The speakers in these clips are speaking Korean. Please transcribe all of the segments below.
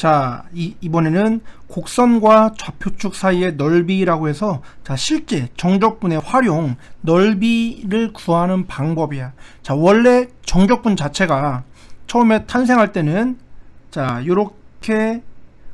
자, 이번에는 곡선과 좌표축 사이의 넓이라고 해서 자, 실제 정적분의 활용, 넓이를 구하는 방법이야. 자, 원래 정적분 자체가 처음에 탄생할 때는 자, 요렇게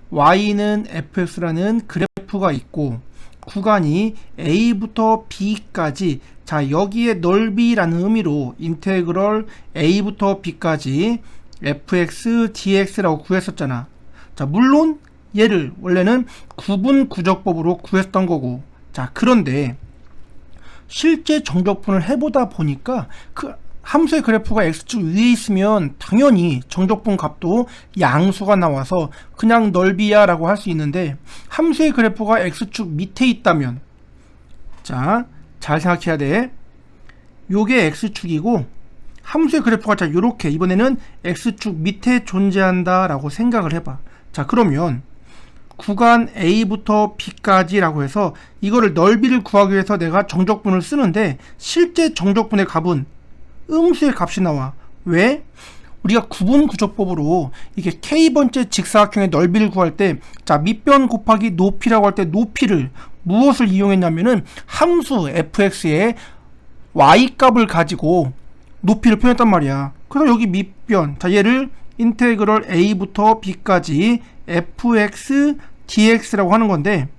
y는 fx라는 그래프가 있고 구간이 a부터 b까지 자, 여기에 넓이라는 의미로 인테그럴 a부터 b까지 fx dx라고 구했었잖아. 자, 물론 얘를 원래는 구분 구적법으로 구했던 거고, 자, 그런데 실제 정적분을 해보다 보니까 그 함수의 그래프가 x축 위에 있으면 당연히 정적분 값도 양수가 나와서 그냥 넓이야 라고 할 수 있는데, 함수의 그래프가 x축 밑에 있다면, 자, 잘 생각해야 돼. 요게 x축이고 함수의 그래프가 자, 요렇게 이번에는 x축 밑에 존재한다 라고 생각을 해봐. 자, 그러면 구간 a부터 b까지 라고 해서 이거를 넓이를 구하기 위해서 내가 정적분을 쓰는데, 실제 정적분의 값은 음수의 값이 나와. 왜? 우리가 구분 구조법으로 이게 k번째 직사각형의 넓이를 구할 때, 자, 밑변 곱하기 높이라고 할 때 높이를 무엇을 이용했냐면은 함수 fx의 y 값을 가지고 높이를 표현했단 말이야. 그래서 여기 밑변, 자, 얘를 인테그럴 a부터 b까지 fx dx라고 하는 건데,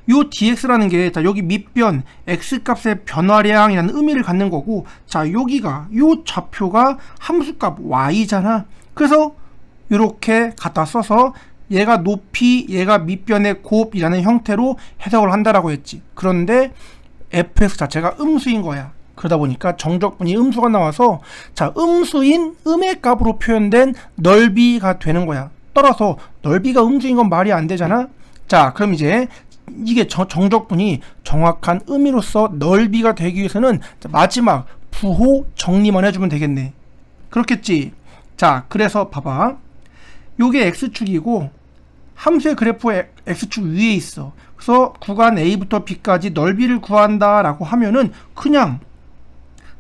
요 dx라는 게 자, 여기 밑변 x값의 변화량이라는 의미를 갖는 거고, 자, 여기가 요 좌표가 함수값 y잖아. 그래서 요렇게 갖다 써서 얘가 높이, 얘가 밑변의 곱이라는 형태로 해석을 한다라고 했지. 그런데 fx 자체가 음수인 거야. 그러다 보니까 정적분이 음수가 나와서 자, 음수인 음의 값으로 표현된 넓이가 되는 거야. 따라서 넓이가 음수인 건 말이 안 되잖아. 자, 그럼 이제 이게 정적분이 정확한 의미로서 넓이가 되기 위해서는 마지막 부호 정리만 해주면 되겠네. 그렇겠지. 자, 그래서 봐봐. 요게 x축이고 함수의 그래프가 x축 위에 있어. 그래서 구간 a부터 b까지 넓이를 구한다 라고 하면은 그냥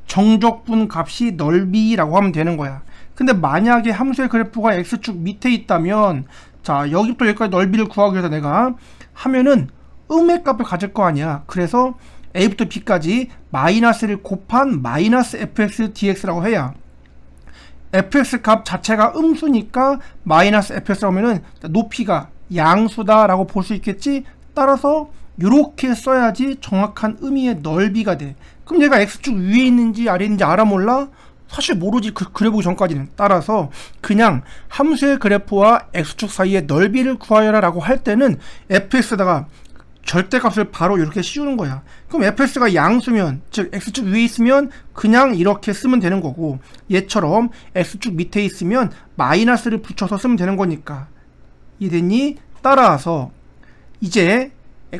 정적분 값이 넓이라고 하면 되는 거야. 근데 만약에 함수의 그래프가 x축 밑에 있다면, 자, 여기부터 여기까지 넓이를 구하기 위해서 내가 하면은 음의 값을 가질 거 아니야. 그래서 a부터 b까지 마이너스를 곱한 마이너스 fx dx라고 해야 fx 값 자체가 음수니까 마이너스 fx라고 하면은 높이가 양수다 라고 볼 수 있겠지. 따라서 이렇게 써야지 정확한 의미의 넓이가 돼. 그럼 얘가 x축 위에 있는지 아래에 있는지 알아 몰라? 사실 모르지. 그래보기 전까지는. 따라서 그냥 함수의 그래프와 x축 사이의 넓이를 구하여라 라고 할 때는 fx에다가 절대값을 바로 이렇게 씌우는 거야. 그럼 fx가 양수면, 즉 x축 위에 있으면 그냥 이렇게 쓰면 되는 거고, 얘처럼 x축 밑에 있으면 마이너스를 붙여서 쓰면 되는 거니까. 이해됐니? 따라서 이제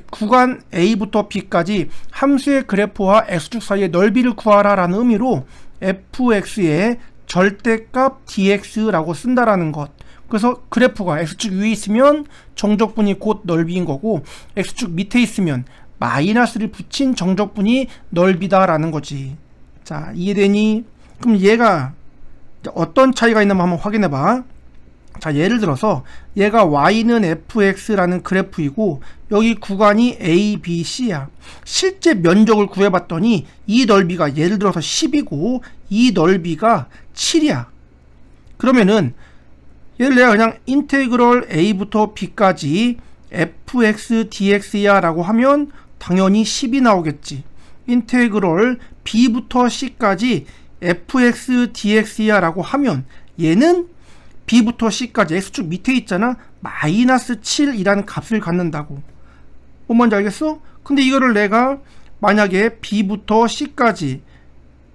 구간 a부터 b까지 함수의 그래프와 x축 사이의 넓이를 구하라 라는 의미로 fx의 절대값 dx라고 쓴다라는 것. 그래서 그래프가 x축 위에 있으면 정적분이 곧 넓이인 거고, x축 밑에 있으면 마이너스를 붙인 정적분이 넓이다 라는 거지. 자, 이해되니? 그럼 얘가 어떤 차이가 있나 한번 확인해 봐. 자, 예를 들어서 얘가 y는 fx라는 그래프이고 여기 구간이 a, b, c야. 실제 면적을 구해봤더니 이 넓이가 예를 들어서 10이고 이 넓이가 7이야. 그러면은 얘를 내가 그냥 인테그럴 a부터 b까지 fx dx야 라고 하면 당연히 10이 나오겠지. 인테그럴 b부터 c까지 fx dx야 라고 하면 얘는 b부터 c까지 x축 밑에 있잖아. 마이너스 7이라는 값을 갖는다고. 뭔 말인지 알겠어? 근데 이거를 내가 만약에 b부터 c까지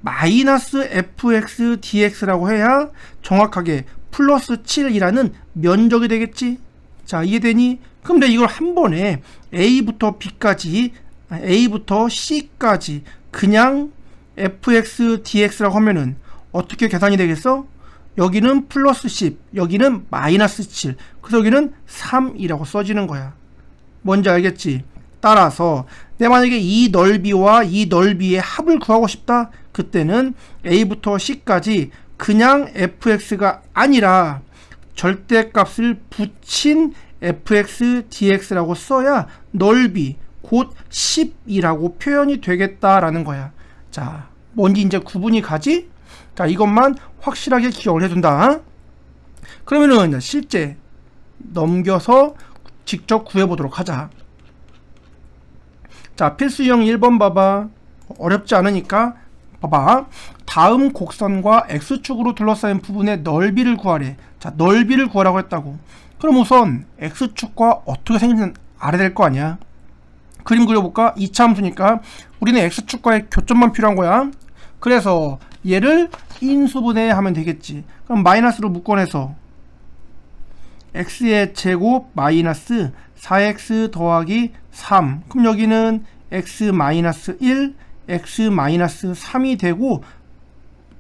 마이너스 fx dx라고 해야 정확하게 플러스 7이라는 면적이 되겠지. 자, 이해되니? 그럼 내가 이걸 한 번에 a부터 b까지, a부터 c까지 그냥 fx dx라고 하면은 어떻게 계산이 되겠어? 여기는 플러스 10, 여기는 마이너스 7, 그래서 여기는 3이라고 써지는 거야. 뭔지 알겠지? 따라서 내가 만약에 이 넓이와 이 넓이의 합을 구하고 싶다? 그때는 a부터 c까지 그냥 fx가 아니라 절대값을 붙인 fx dx라고 써야 넓이 곧 10이라고 표현이 되겠다라는 거야. 자, 뭔지 이제 구분이 가지? 자, 이것만 확실하게 기억을 해둔다. 그러면은 실제 넘겨서 직접 구해보도록 하자. 자, 필수 유형 1번 봐봐. 어렵지 않으니까 봐봐. 다음 곡선과 x축으로 둘러싸인 부분의 넓이를 구하래. 자, 넓이를 구하라고 했다고. 그럼 우선 x축과 어떻게 생긴지는 알아야 될 거 아니야. 그림 그려볼까? 2차 함수니까 우리는 x축과의 교점만 필요한 거야. 그래서 얘를 인수분해 하면 되겠지. 그럼 마이너스로 묶어내서 x의 제곱 마이너스 4x 더하기 3. 그럼 여기는 x 마이너스 1, x 마이너스 3이 되고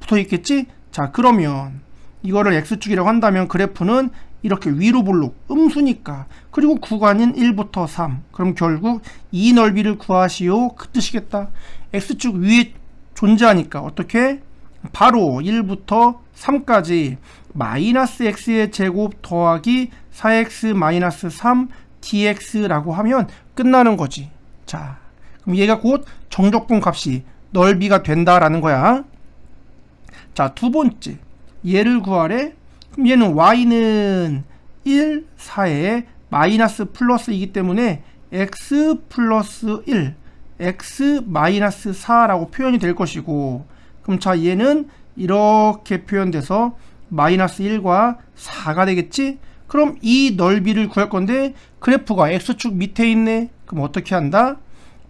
붙어 있겠지? 자, 그러면 이거를 x축이라고 한다면 그래프는 이렇게 위로 볼록 음수니까, 그리고 구간인 1부터 3. 그럼 결국 이 넓이를 구하시오 그 뜻이겠다. x축 위에 존재하니까 어떻게? 바로 1부터 3까지 마이너스 x의 제곱 더하기 4x 마이너스 3 dx라고 하면 끝나는 거지. 자, 그럼 얘가 곧 정적분 값이 넓이가 된다라는 거야. 자, 두 번째 얘를 구하래. 그럼 얘는 y는 1, 4에 마이너스 플러스이기 때문에 x 플러스 1, x 마이너스 4라고 표현이 될 것이고, 그럼 자, 얘는 이렇게 표현돼서 마이너스 1과 4가 되겠지? 그럼 이 넓이를 구할 건데 그래프가 x축 밑에 있네. 그럼 어떻게 한다?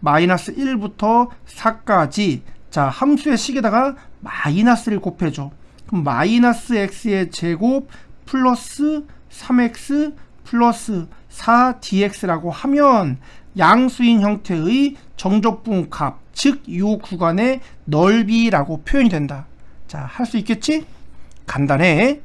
마이너스 1부터 4까지 자, 함수의 식에다가 마이너스를 곱해줘. 그럼 마이너스 x의 제곱 플러스 3x 플러스 4dx라고 하면 양수인 형태의 정적분 값, 즉 이 구간의 넓이라고 표현이 된다. 자, 할 수 있겠지? 간단해.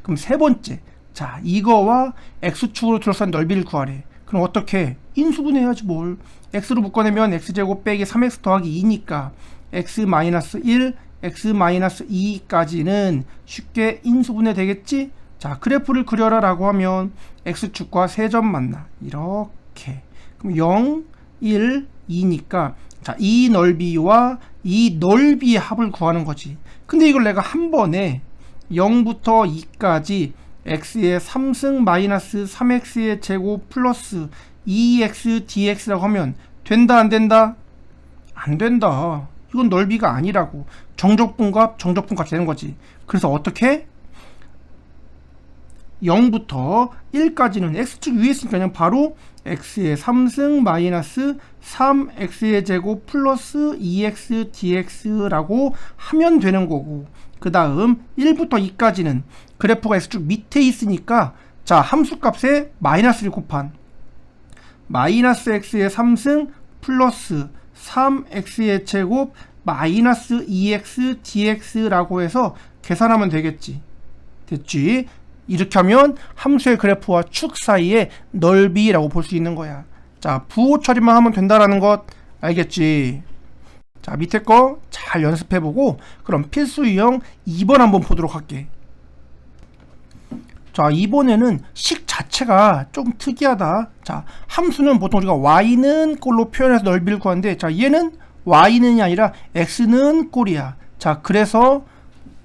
그럼 세 번째, 자, 이거와 x축으로 둘러싼 넓이를 구하래. 그럼 어떻게? 인수분해야지 뭘. x로 묶어내면 x제곱 빼기 3x 더하기 2니까 x 마이너스 1, x 마이너스 2까지는 쉽게 인수분해 되겠지? 자, 그래프를 그려라 라고 하면 x축과 세 점 만나. 이렇게. 그럼 0, 1, 2니까 자, 이 넓이와 이 넓이의 합을 구하는 거지. 근데 이걸 내가 한 번에 0부터 2까지 x의 3승 마이너스 3x의 제곱 플러스 2x dx라고 하면 된다 안 된다? 안 된다. 이건 넓이가 아니라고. 정적분값 되는 거지. 그래서 어떻게? 0부터 1까지는 x축 위에 있으니까 그냥 바로 x의 3승 마이너스 3x의 제곱 플러스 2x dx라고 하면 되는 거고, 그 다음 1부터 2까지는 그래프가 x축 밑에 있으니까 자, 함수값에 마이너스를 곱한 마이너스 x의 3승 플러스 3x의 제곱 마이너스 2x dx라고 해서 계산하면 되겠지. 됐지? 이렇게 하면 함수의 그래프와 축 사이의 넓이라고 볼 수 있는 거야. 자, 부호 처리만 하면 된다라는 것 알겠지? 자, 밑에 거 잘 연습해보고 그럼 필수 유형 2번 한번 보도록 할게. 자, 이번에는 식 자체가 좀 특이하다. 자, 함수는 보통 우리가 y는 꼴로 표현해서 넓이를 구하는데, 자, 얘는 y는이 아니라 x는 꼴이야. 자, 그래서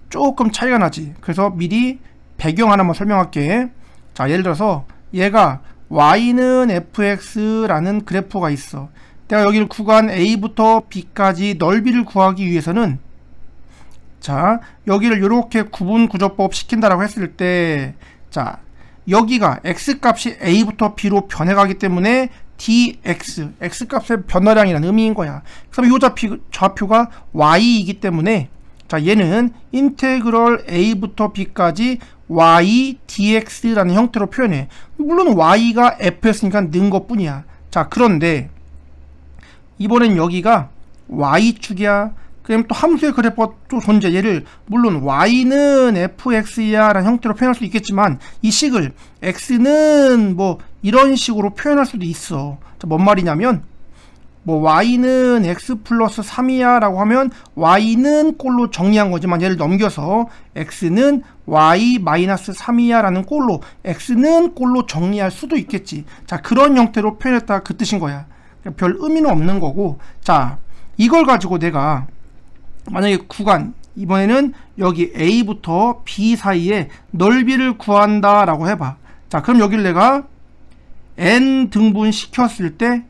조금 차이가 나지. 그래서 미리 배경 하나만 설명할게. 자, 예를 들어서 얘가 y는 fx라는 그래프가 있어. 내가 여기를 구간 a부터 b까지 넓이를 구하기 위해서는 자, 여기를 이렇게 구분구조법 시킨다라고 했을 때, 자, 여기가 x값이 a부터 b로 변해가기 때문에 dx, x값의 변화량이라는 의미인 거야. 그래서 이 좌표가 y이기 때문에 자, 얘는 인테그럴 a부터 b까지 y dx라는 형태로 표현해. 물론 y가 fx니까 는 것뿐이야. 자, 그런데 이번엔 여기가 y축이야. 그럼 또 함수의 그래프가 또 존재. 얘를 물론 y는 fx야 라는 형태로 표현할 수 있겠지만 이 식을 x는 뭐 이런 식으로 표현할 수도 있어. 자, 뭔 말이냐면 뭐 y는 x 플러스 3이야 라고 하면 y는 꼴로 정리한 거지만 얘를 넘겨서 x는 y-3이야 라는 꼴로 x는 꼴로 정리할 수도 있겠지. 자, 그런 형태로 표현했다 그 뜻인 거야. 별 의미는 없는 거고. 자, 이걸 가지고 내가 만약에 구간, 이번에는 여기 A부터 B 사이에 넓이를 구한다 라고 해봐. 자, 그럼 여기를 내가 n 등분 시켰을 때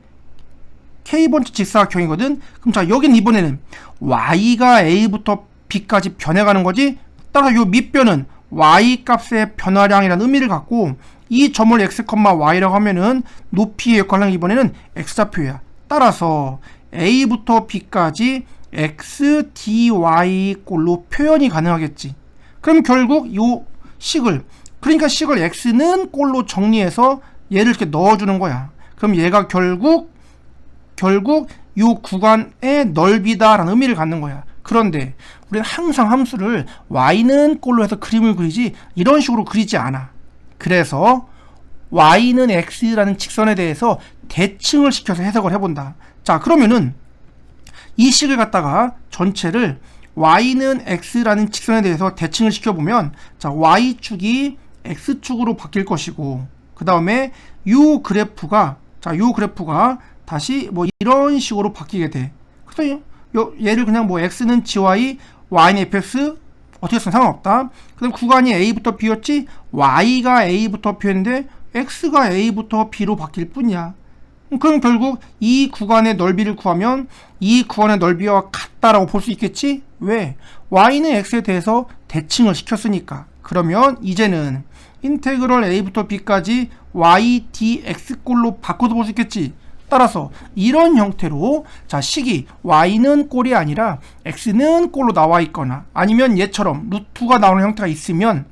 K번째 직사각형이거든. 그럼 자, 여긴 이번에는 Y가 A부터 B까지 변해가는 거지. 따라서 요 밑변은 Y 값의 변화량이라는 의미를 갖고 이 점을 x, y라고 하면은 높이의 역할량 이번에는 x좌표야. 따라서 A부터 B까지 x, dy 꼴로 표현이 가능하겠지. 그럼 결국 요 식을, 그러니까 식을 x는 꼴로 정리해서 얘를 이렇게 넣어주는 거야. 그럼 얘가 결국 요 구간의 넓이다라는 의미를 갖는 거야. 그런데 우리는 항상 함수를 y는 꼴로 해서 그림을 그리지 이런 식으로 그리지 않아. 그래서 y는 x라는 직선에 대해서 대칭을 시켜서 해석을 해본다. 자, 그러면은 이 식을 갖다가 전체를 y는 x라는 직선에 대해서 대칭을 시켜보면, 자, y축이 x축으로 바뀔 것이고, 그 다음에 요 그래프가 다시 뭐 이런 식으로 바뀌게 돼. 그래서 얘를 그냥 뭐 x는 gy, y는 fx 어떻게 쓰면 상관없다. 그다음 구간이 a부터 b였지, y가 a부터 b였는데 x가 a부터 b로 바뀔 뿐이야. 그럼 결국 이 구간의 넓이를 구하면 이 구간의 넓이와 같다라고 볼 수 있겠지? 왜? y는 x에 대해서 대칭을 시켰으니까. 그러면 이제는 인테그럴 a부터 b까지 y dx꼴로 바꿔서 볼 수 있겠지? 따라서 이런 형태로, 자, 식이 y는 꼴이 아니라 x는 꼴로 나와 있거나 아니면 얘처럼 루트가 나오는 형태가 있으면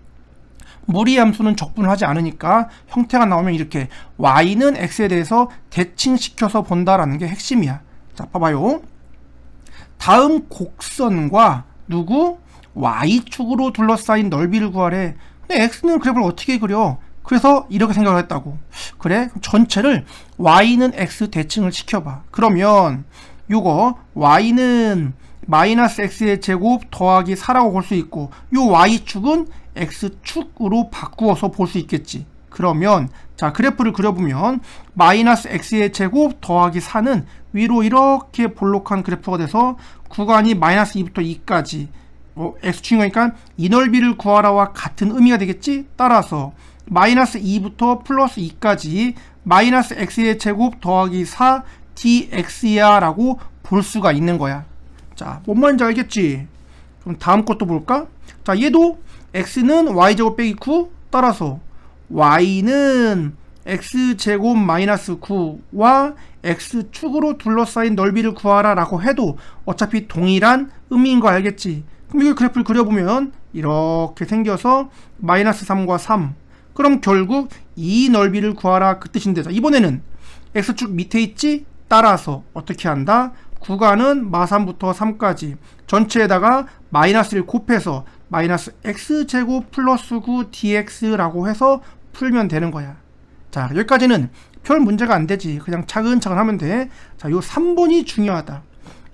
무리함수는 적분을 하지 않으니까 형태가 나오면 이렇게 y는 x에 대해서 대칭시켜서 본다라는 게 핵심이야. 자, 봐봐요. 다음 곡선과 y축으로 둘러싸인 넓이를 구하래. 근데 x는 그래프를 어떻게 그려? 그래서 이렇게 생각을 했다고. 그래? 그럼 전체를 y는 x 대칭을 시켜봐. 그러면 요거 y는 마이너스 x의 제곱 더하기 4라고 볼 수 있고, 요 y축은 x축으로 바꾸어서 볼 수 있겠지. 그러면 자, 그래프를 그려보면 마이너스 x의 제곱 더하기 4는 위로 이렇게 볼록한 그래프가 돼서 구간이 마이너스 2부터 2까지 x축인 거니까 이 넓이를 구하라와 같은 의미가 되겠지. 따라서 마이너스 2부터 플러스 2까지 마이너스 x의 제곱 더하기 4 dx야 라고 볼 수가 있는 거야. 자, 뭔 말인지 알겠지? 그럼 다음 것도 볼까? 자, 얘도 x는 y제곱 빼기 9, 따라서 y는 x제곱 마이너스 9와 x축으로 둘러싸인 넓이를 구하라 라고 해도 어차피 동일한 의미인 거 알겠지? 그럼 이걸 그래프를 그려보면 이렇게 생겨서 마이너스 3과 3, 그럼 결국 이 넓이를 구하라 그 뜻인데, 자, 이번에는 x축 밑에 있지? 따라서 어떻게 한다? 구간은 마3부터 3까지 전체에다가 마이너스를 곱해서 마이너스 x제곱 플러스 9 dx라고 해서 풀면 되는 거야. 자, 여기까지는 별 문제가 안 되지. 그냥 차근차근 하면 돼. 자, 요 3번이 중요하다.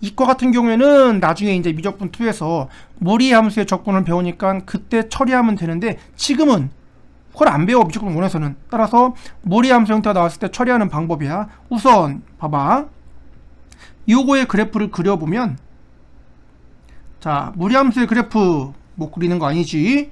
이과 같은 경우에는 나중에 이제 미적분 2에서 무리함수의 적분을 배우니까 그때 처리하면 되는데 지금은 그걸 안 배워, 미적분 1에서는. 따라서 무리함수 형태가 나왔을 때 처리하는 방법이야. 우선 봐봐. 요거의 그래프를 그려보면, 자, 무리함수의 그래프 못 그리는 거 아니지.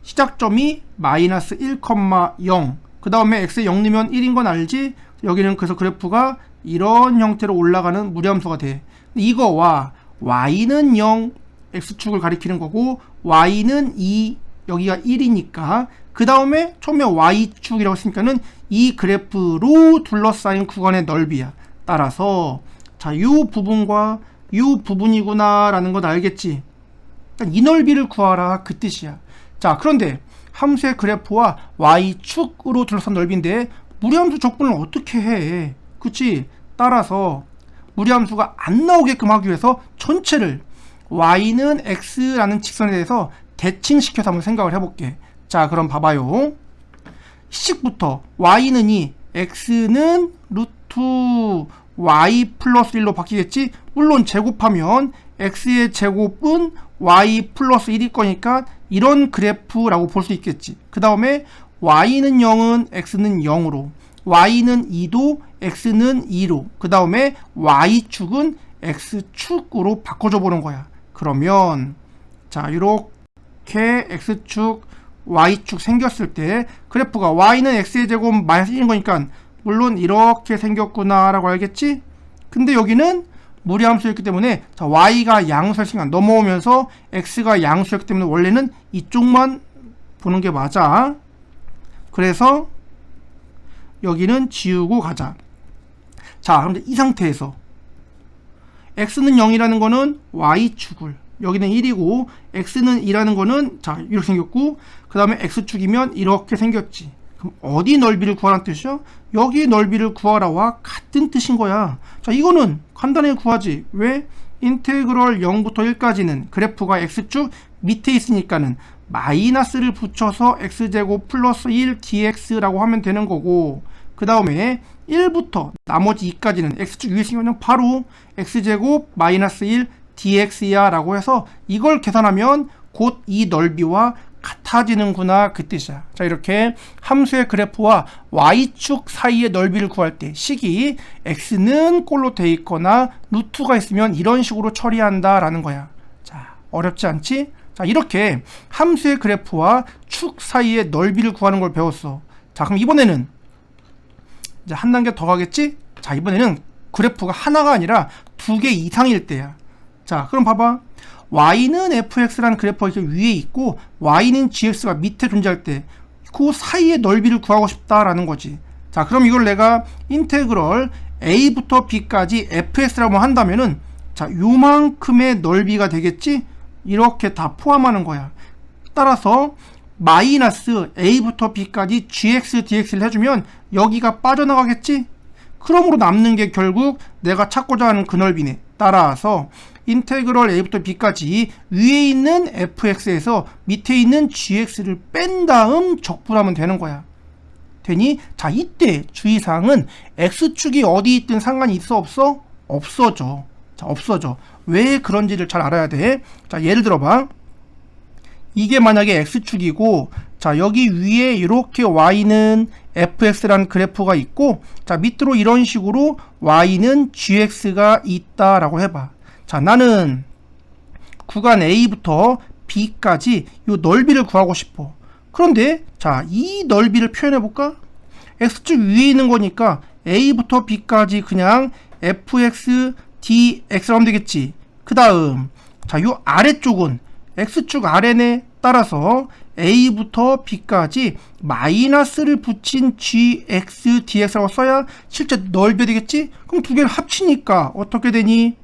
시작점이 마이너스 1,0, 그 다음에 x에 0 넣으면 1인 건 알지? 여기는 그래서 그래프가 이런 형태로 올라가는 무리함수가 돼. 이거와 y는 0, x축을 가리키는 거고 y는 2, 여기가 1이니까 그 다음에 처음에 y축이라고 했으니까는 이 그래프로 둘러싸인 구간의 넓이야. 따라서 자, 요 부분과 요 부분이구나 라는 건 알겠지? 이 넓이를 구하라 그 뜻이야. 자, 그런데 함수의 그래프와 y축으로 둘러싼 넓이인데 무리함수 적분을 어떻게 해? 그치? 따라서 무리함수가 안 나오게끔 하기 위해서 전체를 y는 x라는 직선에 대해서 대칭시켜서 한번 생각을 해볼게. 자, 그럼 봐봐요. 식부터 y는 2, x는 루트 y 플러스 1로 바뀌겠지? 물론 제곱하면 x의 제곱은 y 플러스 1일 거니까 이런 그래프라고 볼 수 있겠지. 그 다음에 y는 0은 x는 0으로, y는 2도 x는 2로, 그 다음에 y축은 x축으로 바꿔줘 보는 거야. 그러면 자 이렇게 x축 y축 생겼을 때 그래프가 y는 x의 제곱 마이너스 1인 거니까 물론 이렇게 생겼구나 라고 알겠지? 근데 여기는 무리함수였기 때문에 자 y가 양수였으니까 넘어오면서 x가 양수였기 때문에 원래는 이쪽만 보는 게 맞아. 그래서 여기는 지우고 가자. 자 그럼 이 상태에서 x는 0이라는 거는 y축을, 여기는 1이고 x는 2라는 거는 자 이렇게 생겼고, 그 다음에 x축이면 이렇게 생겼지. 그럼 어디 넓이를 구하라는 뜻이야? 여기 넓이를 구하라와 같은 뜻인 거야. 자 이거는 간단하게 구하지. 왜? 인테그럴 0부터 1까지는 그래프가 x축 밑에 있으니까는 마이너스를 붙여서 x제곱 플러스 1 dx라고 하면 되는 거고, 그 다음에 1부터 나머지 2까지는 x축 위에 있으면 바로 x제곱 마이너스 1 dx야 라고 해서 이걸 계산하면 곧 이 넓이와 같아지는구나 그 뜻이야. 자 이렇게 함수의 그래프와 y축 사이의 넓이를 구할 때 식이 x는 꼴로 돼 있거나 루트가 있으면 이런 식으로 처리한다 라는 거야. 자 어렵지 않지? 자 이렇게 함수의 그래프와 축 사이의 넓이를 구하는 걸 배웠어. 자 그럼 이번에는 이제 한 단계 더 가겠지? 자 이번에는 그래프가 하나가 아니라 2개 이상일 때야. 자 그럼 봐봐. y는 fx라는 그래프가 이렇게 위에 있고 y는 gx가 밑에 존재할 때 그 사이의 넓이를 구하고 싶다라는 거지. 자 그럼 이걸 내가 인테그럴 a부터 b까지 fx라고 한다면은 자 요만큼의 넓이가 되겠지? 이렇게 다 포함하는 거야. 따라서 마이너스 a부터 b까지 gx dx를 해주면 여기가 빠져나가겠지? 그러므로 남는 게 결국 내가 찾고자 하는 그 넓이네. 따라서 인테그럴 a부터 b까지 위에 있는 fx에서 밑에 있는 gx를 뺀 다음 적분하면 되는 거야. 되니? 자 이때 주의사항은 x축이 어디 있든 상관이 있어 없어? 없어져. 자 없어져. 왜 그런지를 잘 알아야 돼. 자 예를 들어봐. 이게 만약에 x축이고 자 여기 위에 이렇게 y는 fx라는 그래프가 있고 자 밑으로 이런 식으로 y는 gx가 있다라고 해봐. 자 나는 구간 a부터 b까지 이 넓이를 구하고 싶어. 그런데 자 이 넓이를 표현해 볼까? x축 위에 있는 거니까 a부터 b까지 그냥 fx dx라고 하면 되겠지. 그 다음 자 요 아래쪽은 x축 아래네. 따라서 a부터 b까지 마이너스를 붙인 gx dx라고 써야 실제 넓이 되겠지? 그럼 두 개를 합치니까 어떻게 되니?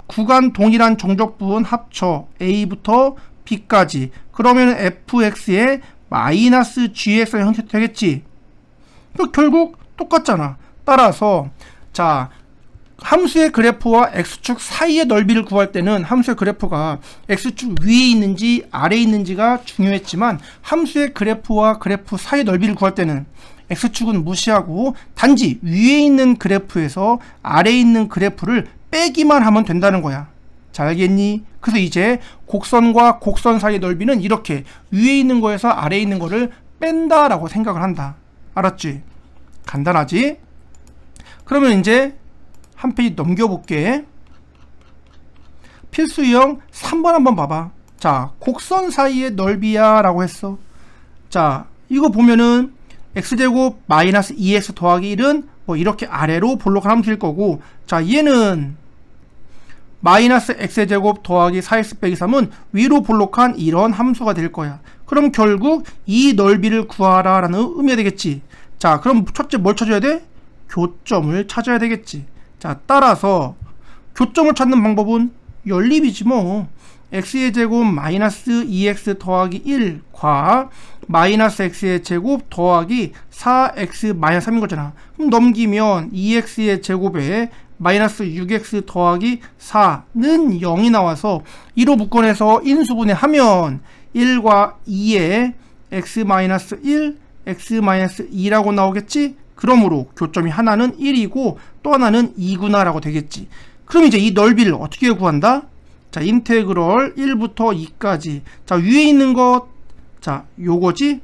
구간 동일한 정적분 합쳐 a부터 b까지 그러면 fx에 마이너스 gx가 형성되겠지? 결국 똑같잖아. 따라서 자 함수의 그래프와 x축 사이의 넓이를 구할 때는 함수의 그래프가 x축 위에 있는지 아래에 있는지가 중요했지만 함수의 그래프와 그래프 사이의 넓이를 구할 때는 x축은 무시하고 단지 위에 있는 그래프에서 아래에 있는 그래프를 빼기만 하면 된다는 거야. 잘 알겠니? 그래서 이제 곡선과 곡선 사이의 넓이는 이렇게 위에 있는 거에서 아래에 있는 거를 뺀다라고 생각을 한다. 알았지? 간단하지? 그러면 이제 한 페이지 넘겨볼게. 필수 유형 3번 한번 봐봐. 자, 곡선 사이의 넓이야 라고 했어. 자, 이거 보면은 x제곱 마이너스 2x 더하기 1은 뭐 이렇게 아래로 볼록한 함수일 거고, 자, 얘는 마이너스 x제곱 더하기 4x 빼기 3은 위로 볼록한 이런 함수가 될 거야. 그럼 결국 이 넓이를 구하라 라는 의미가 되겠지. 자, 그럼 첫째 뭘 찾아야 돼? 교점을 찾아야 되겠지. 자, 따라서 교점을 찾는 방법은 연립이지 뭐. x의 제곱 마이너스 2x 더하기 1과 마이너스 x의 제곱 더하기 4x 마이너스 3인 거잖아. 그럼 넘기면 2x의 제곱에 마이너스 6x 더하기 4는 0이 나와서 2로 묶어내서 인수분해 하면 1과 2에 x 마이너스 1, x 마이너스 2라고 나오겠지? 그러므로 교점이 하나는 1이고 또 하나는 2구나 라고 되겠지. 그럼 이제 이 넓이를 어떻게 구한다? 자, 인테그럴 1부터 2까지. 자, 위에 있는 것, 자, 요거지?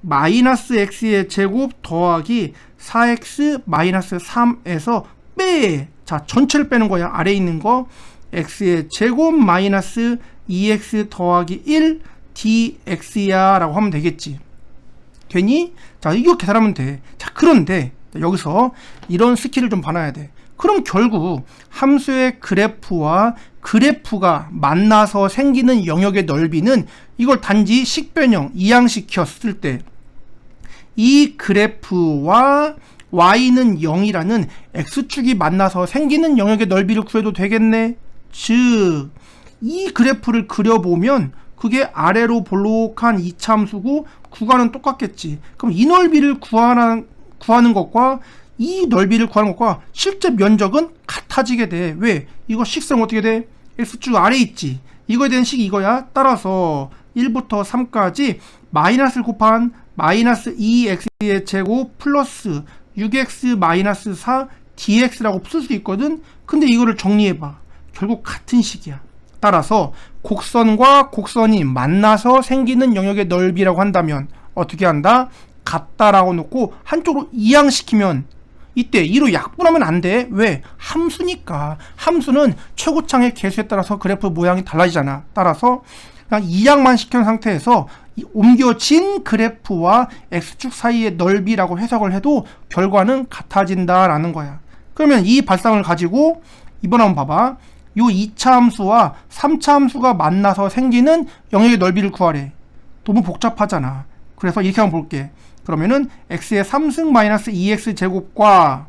마이너스 x의 제곱 더하기 4x 마이너스 3에서 빼. 자, 전체를 빼는 거야. 아래에 있는 거. x의 제곱 마이너스 2x 더하기 1 dx야 라고 하면 되겠지. 되니? 자, 이거 계산하면 돼. 자, 그런데 여기서 이런 스킬을 좀 봐놔야 돼. 그럼 결국 함수의 그래프와 그래프가 만나서 생기는 영역의 넓이는 이걸 단지 식변형 이항시켰을 때 이 그래프와 y는 0이라는 x축이 만나서 생기는 영역의 넓이를 구해도 되겠네. 즉, 이 그래프를 그려보면 그게 아래로 볼록한 이차함수고 구간은 똑같겠지. 그럼 이 넓이를 구하는 것과 이 넓이를 구하는 것과 실제 면적은 같아지게 돼. 왜? 이거 식성 어떻게 돼? x축 아래 있지. 이거에 대한 식이 이거야. 따라서 1부터 3까지 마이너스를 곱한 마이너스 2x의 제곱 플러스 6x 마이너스 4 dx라고 쓸 수 있거든. 근데 이거를 정리해봐. 결국 같은 식이야. 따라서 곡선과 곡선이 만나서 생기는 영역의 넓이라고 한다면 어떻게 한다? 같다라고 놓고 한쪽으로 이항시키면 이때 2로 약분하면 안 돼. 왜? 함수니까. 함수는 최고창의 개수에 따라서 그래프 모양이 달라지잖아. 따라서 그냥 이항만 시킨 상태에서 옮겨진 그래프와 x축 사이의 넓이라고 해석을 해도 결과는 같아진다라는 거야. 그러면 이 발상을 가지고 이번 한번 봐봐. 요 2차 함수와 3차 함수가 만나서 생기는 영역의 넓이를 구하래. 너무 복잡하잖아. 그래서 이렇게 한번 볼게. 그러면은 x의 3승 마이너스 2x 제곱과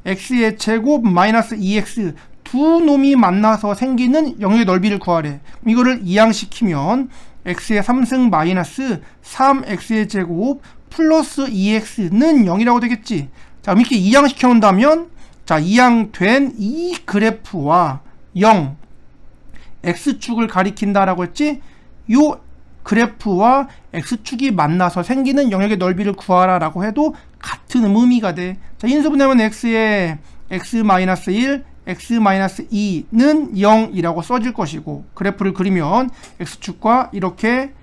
x의 제곱 마이너스 2x 두 놈이 만나서 생기는 영역의 넓이를 구하래. 이거를 이항시키면 x의 3승 마이너스 3x의 제곱 플러스 2x는 0이라고 되겠지. 자, 이렇게 이항시켜 놓는다면, 자, 이항된 이 그래프와 0 x축을 가리킨다라고 했지. 요 그래프와 x축이 만나서 생기는 영역의 넓이를 구하라 라고 해도 같은 의미가 돼. 자, 인수분해하면 x의 x-1 x-2는 0이라고 써질 것이고, 그래프를 그리면 x축과 이렇게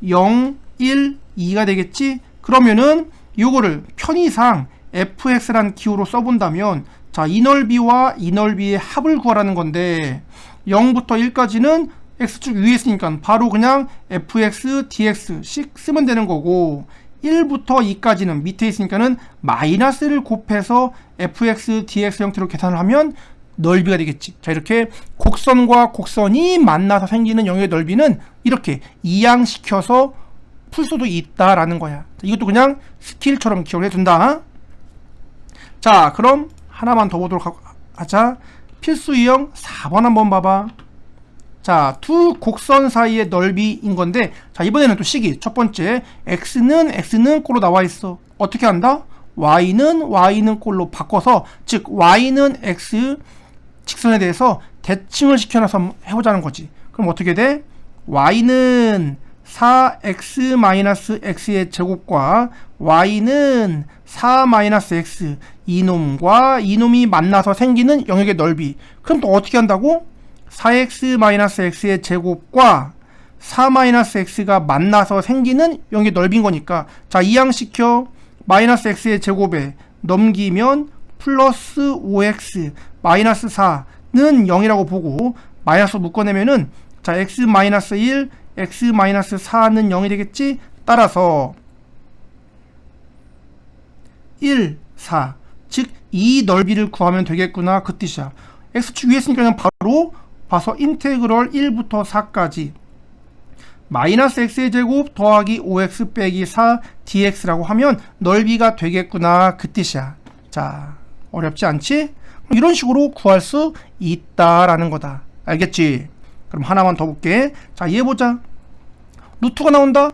0, 1, 2가 되겠지. 그러면은 요거를 편의상 fx란 기호로 써본다면, 자, 이 넓이와 이 넓이의 합을 구하라는 건데 0부터 1까지는 x축 위에 있으니까 바로 그냥 fx, dx씩 쓰면 되는 거고, 1부터 2까지는 밑에 있으니까는 마이너스를 곱해서 fx, dx 형태로 계산을 하면 넓이가 되겠지. 자, 이렇게 곡선과 곡선이 만나서 생기는 영역의 넓이는 이렇게 이항시켜서 풀 수도 있다라는 거야. 이것도 그냥 스킬처럼 기억을 해둔다. 자, 그럼 하나만 더 보도록 하자. 필수 유형 4번 한번 봐봐. 자, 두 곡선 사이의 넓이인 건데, 자, 이번에는 또 식이 첫 번째 x는 꼴로 나와 있어. 어떻게 한다? y는 꼴로 바꿔서, 즉 y는 x 직선에 대해서 대칭을 시켜놔서 해보자는 거지. 그럼 어떻게 돼? y는 4x-x의 제곱과 y는 4-x 이놈과 이놈이 만나서 생기는 영역의 넓이. 그럼 또 어떻게 한다고? 4x-x의 제곱과 4-x가 만나서 생기는 영역의 넓이인 거니까, 자, 이항시켜 마이너스 x의 제곱에 넘기면 플러스 5x 마이너스 4는 0이라고 보고 마이너스 묶어내면은, 자, x-1 x-4는 0이 되겠지. 따라서 1, 4, 즉 이 넓이를 구하면 되겠구나, 그 뜻이야. x축 위에 있으니까 그냥 바로 봐서 인테그럴 1부터 4까지 마이너스 x의 제곱 더하기 5x 빼기 4 dx라고 하면 넓이가 되겠구나, 그 뜻이야. 자, 어렵지 않지? 이런 식으로 구할 수 있다라는 거다. 알겠지? 그럼 하나만 더 볼게. 자, 얘 보자. 루트가 나온다?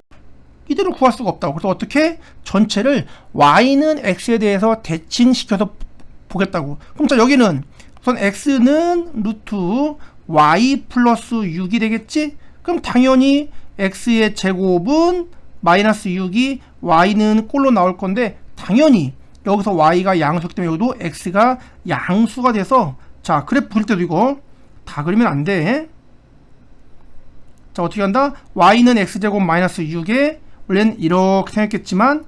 이대로 구할 수가 없다고. 그래서 어떻게? 전체를 y는 x에 대해서 대칭시켜서 보겠다고. 그럼 자, 여기는 우선 x는 루트 y 플러스 6이 되겠지? 그럼 당연히 x의 제곱은 마이너스 6이 y는 꼴로 나올 건데, 당연히 여기서 y가 양수이기 때문에 여기도 x가 양수가 돼서, 자, 그래프 그릴 때도 이거 다 그리면 안 돼. 자, 어떻게 한다? y는 x제곱 마이너스 6에 원래는 이렇게 생겼겠지만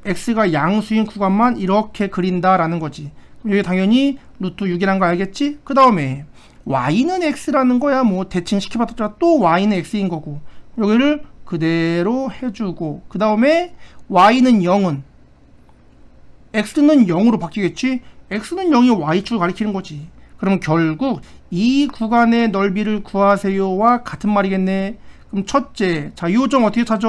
x가 양수인 구간만 이렇게 그린다라는 거지. 그럼 여기 당연히 루트 6이란 거 알겠지? 그 다음에 y는 x라는 거야. 뭐 대칭 시켜봤자 또 y는 x인 거고, 여기를 그대로 해주고, 그 다음에 y는 0은 x는 0으로 바뀌겠지? x는 0이 y축을 가리키는 거지. 그럼 결국 이 구간의 넓이를 구하세요와 같은 말이겠네. 그럼 첫째, 자, 이 요점 어떻게 찾아?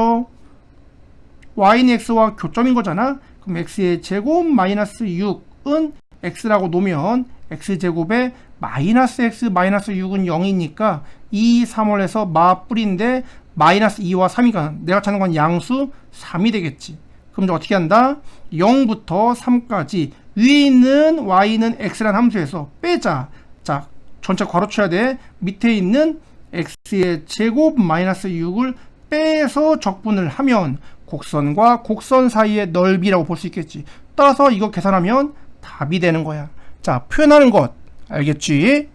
y는 x와 교점인 거잖아. 그럼 x의 제곱 마이너스 6은 x라고 놓으면 x제곱에 마이너스 x 마이너스 6은 0이니까 2, 3월에서 마뿌리인데 마이너스 2와 3이니까 내가 찾는 건 양수 3이 되겠지. 그럼 이제 어떻게 한다? 0부터 3까지 위에 있는 y는 x라는 함수에서 빼자. 자, 전체 괄호 쳐야 돼. 밑에 있는 x의 제곱 마이너스 6을 빼서 적분을 하면 곡선과 곡선 사이의 넓이라고 볼 수 있겠지. 따라서 이거 계산하면 답이 되는 거야. 자, 표현하는 것 알겠지?